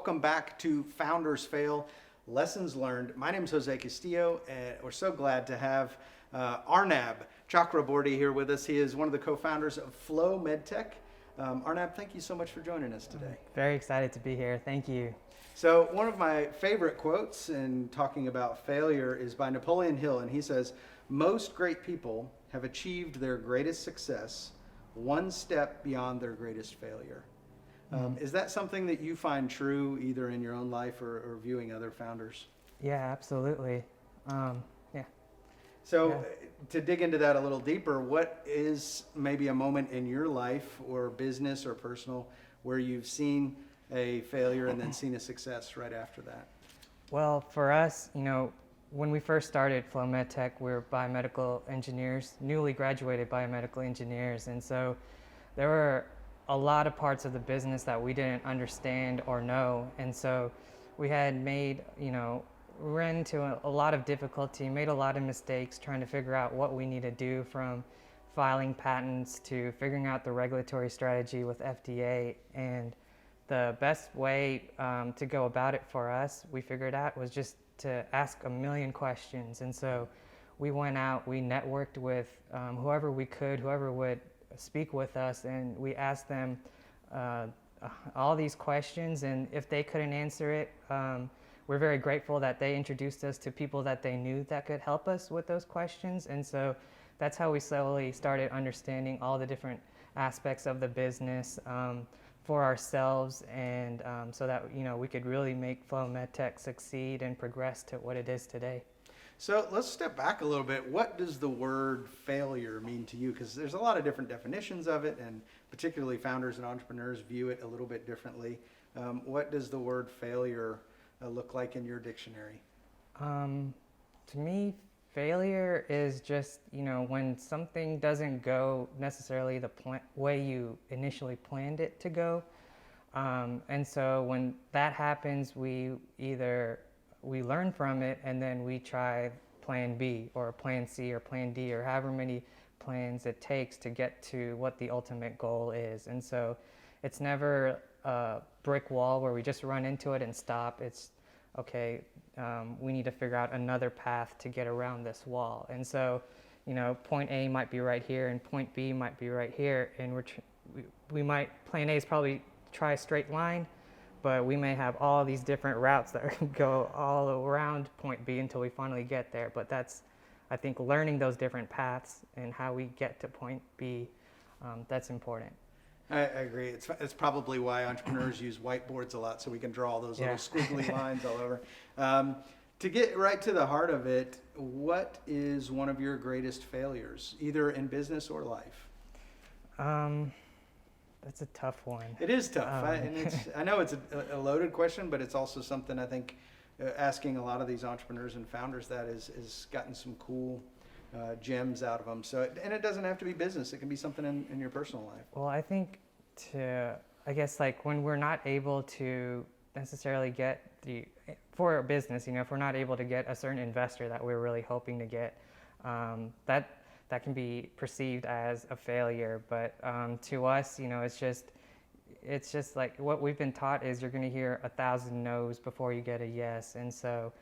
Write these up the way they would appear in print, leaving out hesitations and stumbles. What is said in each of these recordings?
welcome back to Founders Fail, Lessons Learned. My name is Jose Castillo, and we're so glad to have Aranb Chakraborty here with us. He is one of the co-founders of Flow MedTech. Aranb, thank you so much for joining us today. Very excited to be here. Thank you. So one of my favorite quotes in talking about failure is by Napoleon Hill, and he says, "Most great people have achieved their greatest success one step beyond their greatest failure." Is that something that you find true either in your own life or viewing other founders? Yeah, absolutely. So to dig into that a little deeper, what is maybe a moment in your life or business or personal where you've seen a failure and then seen a success right after that? Well, for us, when we first started Flow MedTech, we were biomedical engineers, newly graduated biomedical engineers. And so there were a lot of parts of the business that we didn't understand or know. And so we had made, ran into a lot of difficulty, made a lot of mistakes trying to figure out what we need to do, from filing patents to figuring out the regulatory strategy with FDA. And the best way to go about it for us, we figured out, was just to ask a million questions. And so we went out, we networked with whoever we could, whoever would speak with us, and we asked them all these questions. And if they couldn't answer it, we're very grateful that they introduced us to people that they knew that could help us with those questions. And so that's how we slowly started understanding all the different aspects of the business for ourselves, and so that we could really make Flow MedTech succeed and progress to what it is today. So let's step back a little bit. What does the word failure mean to you? Because there's a lot of different definitions of it, and particularly founders and entrepreneurs view it a little bit differently. What does the word failure look like in your dictionary? To me, failure is just, when something doesn't go necessarily the way you initially planned it to go. And so when that happens, we learn from it, and then we try plan B or plan C or plan D or however many plans it takes to get to what the ultimate goal is. And so it's never a brick wall where we just run into it and stop. It's okay, we need to figure out another path to get around this wall. And so, point A might be right here and point B might be right here, and plan A is probably try a straight line, but we may have all these different routes that go all around point B until we finally get there. But that's, I think, learning those different paths and how we get to point B, that's important. I agree. It's probably why entrepreneurs use whiteboards a lot, so we can draw all those little squiggly lines all over. To get right to the heart of it, what is one of your greatest failures, either in business or life? That's a tough one. It is tough. I know it's a loaded question, but it's also something I think asking a lot of these entrepreneurs and founders that has gotten some cool gems out of them. So, and it doesn't have to be business. It can be something in your personal life. Well, I think when we're not able to necessarily get for a business, if we're not able to get a certain investor that we're really hoping to get, that can be perceived as a failure. But to us, it's just like what we've been taught is you're going to hear 1,000 no's before you get a yes. And so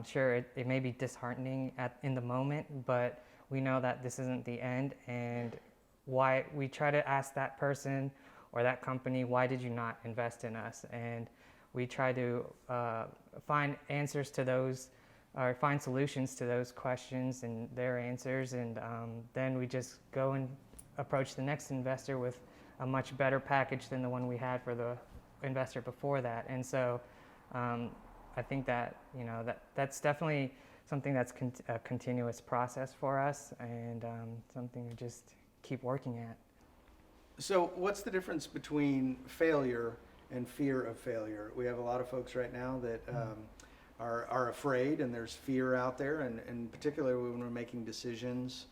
sure, it may be disheartening in the moment, but we know that this isn't the end. And why we try to ask that person or that company, why did you not invest in us? And we try to find answers to those, or find solutions to those questions and their answers. And then we just go and approach the next investor with a much better package than the one we had for the investor before that. And so I think that that's definitely something that's a continuous process for us, and something to just keep working at. So what's the difference between failure and fear of failure? We have a lot of folks right now that are afraid, and there's fear out there, and particularly when we're making decisions.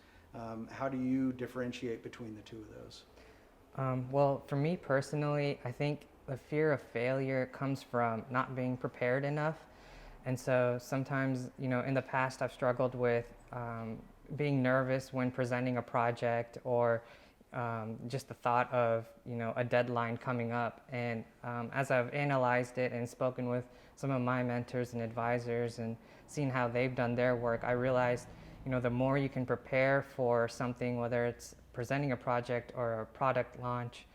How do you differentiate between the two of those? Well, for me personally, I think the fear of failure comes from not being prepared enough. And so sometimes, in the past I've struggled with being nervous when presenting a project, or just the thought of, a deadline coming up. And as I've analyzed it and spoken with some of my mentors and advisors and seen how they've done their work, I realized, the more you can prepare for something, whether it's presenting a project or a product launch,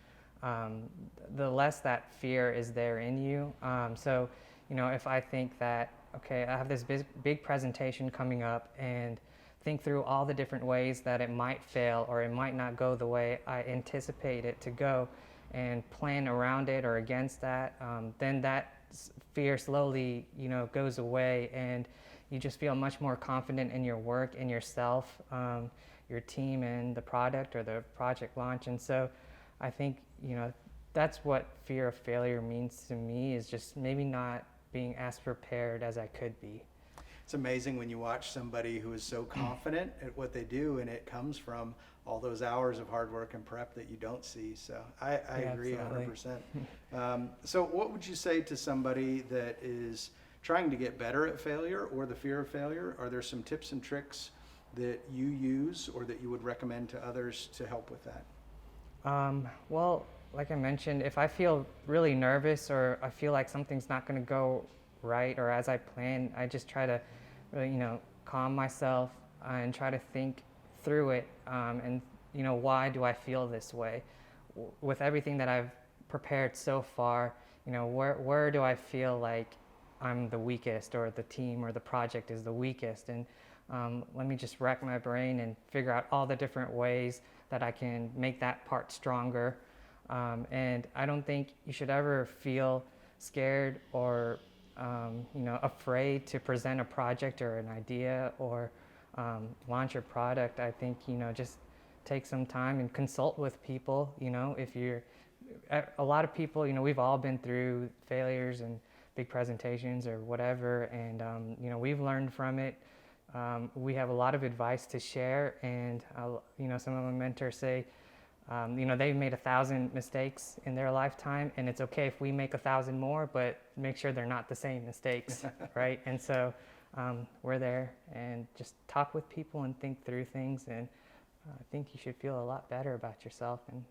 the less that fear is there in you. So, if I think that, okay, I have this big presentation coming up, and think through all the different ways that it might fail or it might not go the way I anticipate it to go, and plan around it or against that, then that fear slowly, goes away, and you just feel much more confident in your work, in yourself, your team, and the product or the project launch. And so I think, that's what fear of failure means to me, is just maybe not being as prepared as I could be. It's amazing when you watch somebody who is so confident at what they do, and it comes from all those hours of hard work and prep that you don't see. So I agree absolutely. 100%. So what would you say to somebody that is trying to get better at failure or the fear of failure? Are there some tips and tricks that you use or that you would recommend to others to help with that? Well, like I mentioned, if I feel really nervous or I feel like something's not going to go right or as I plan, I just try to really, calm myself and try to think through it. And, why do I feel this way? With everything that I've prepared so far, where do I feel like I'm the weakest, or the team or the project is the weakest? And let me just rack my brain and figure out all the different ways that I can make that part stronger. And I don't think you should ever feel scared or afraid to present a project or an idea or launch your product. I think, just take some time and consult with people. If you're, a lot of people, we've all been through failures and big presentations or whatever, and we've learned from it. We have a lot of advice to share, and some of my mentors say, they've made 1,000 mistakes in their lifetime, and it's okay if we make 1,000 more, but make sure they're not the same mistakes, right? And so we're there, and just talk with people and think through things, and I think you should feel a lot better about yourself and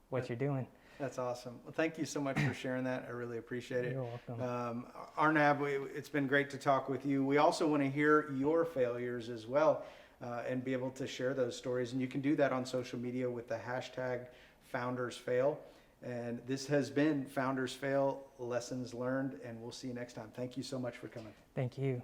what you're doing. That's awesome. Well, thank you so much for sharing that. I really appreciate it. You're welcome. Aranb, it's been great to talk with you. We also want to hear your failures as well, and be able to share those stories. And you can do that on social media with the hashtag FoundersFail. And this has been Founders Fail Lessons Learned, and we'll see you next time. Thank you so much for coming. Thank you.